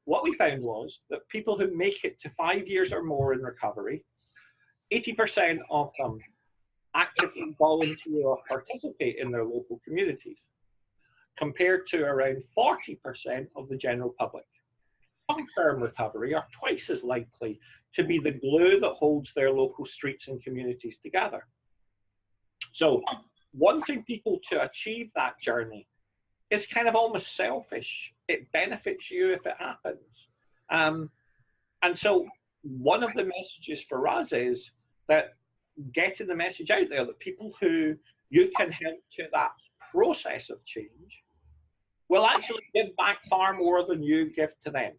What we found was that people who make it to 5 years or more in recovery, 80% of them actively volunteer or participate in their local communities, compared to around 40% of the general public. Long-term recovery are twice as likely to be the glue that holds their local streets and communities together. So wanting people to achieve that journey is kind of almost selfish. It benefits you if it happens. And so one of the messages for us is that getting the message out there that people who you can help to that process of change will actually give back far more than you give to them.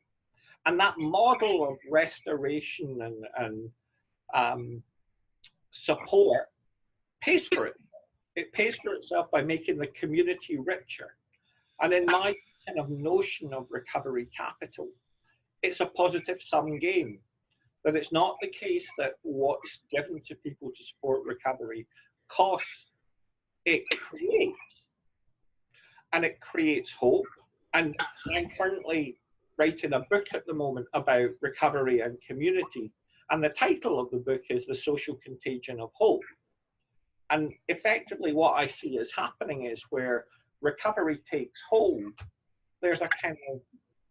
And that model of restoration and support pays for it. It pays for itself by making the community richer. And in my kind of notion of recovery capital, it's a positive sum game. That it's not the case that what's given to people to support recovery costs. It creates. And it creates hope. And I'm currently writing a book at the moment about recovery and community. And the title of the book is The Social Contagion of Hope. And effectively what I see is happening is where recovery takes hold, there's a kind of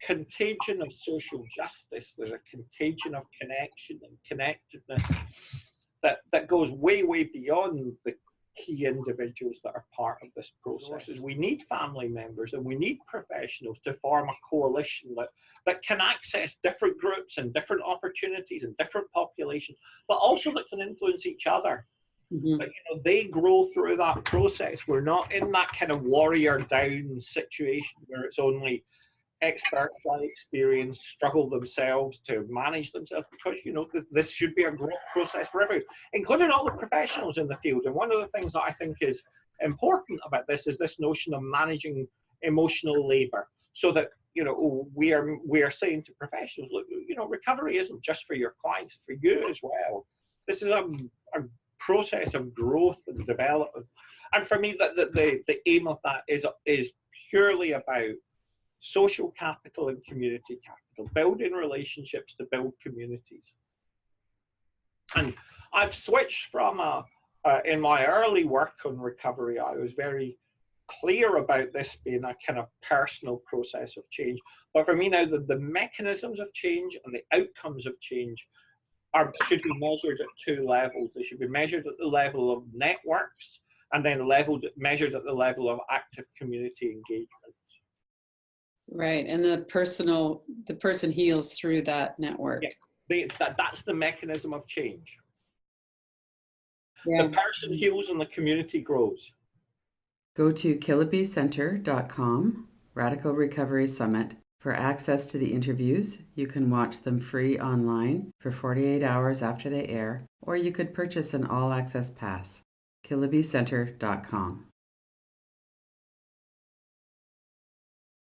contagion of social justice, there's a contagion of connection and connectedness that goes way, way beyond the key individuals that are part of this process. We need family members and we need professionals to form a coalition that can access different groups and different opportunities and different populations, but also that can influence each other. Mm-hmm. But, they grow through that process. We're not in that kind of warrior down situation where it's only experts by experience struggle themselves to manage themselves, because this should be a growth process for everyone, including all the professionals in the field. And one of the things that I think is important about this is this notion of managing emotional labor, so that we are saying to professionals, look, recovery isn't just for your clients, it's for you as well. This is a process of growth and development. And for me, the aim of that is purely about social capital and community capital, building relationships to build communities. And I've switched from in my early work on recovery, I was very clear about this being a kind of personal process of change. But for me now, the mechanisms of change and the outcomes of change should be measured at two levels. They should be measured at the level of networks, and then measured at the level of active community engagement. Right, and the person heals through that network. Yeah, that's the mechanism of change. Yeah. The person heals and the community grows. Go to KillibyCenter.com, Radical Recovery Summit, for access to the interviews. You can watch them free online for 48 hours after they air, or you could purchase an all-access pass. KillibyCenter.com.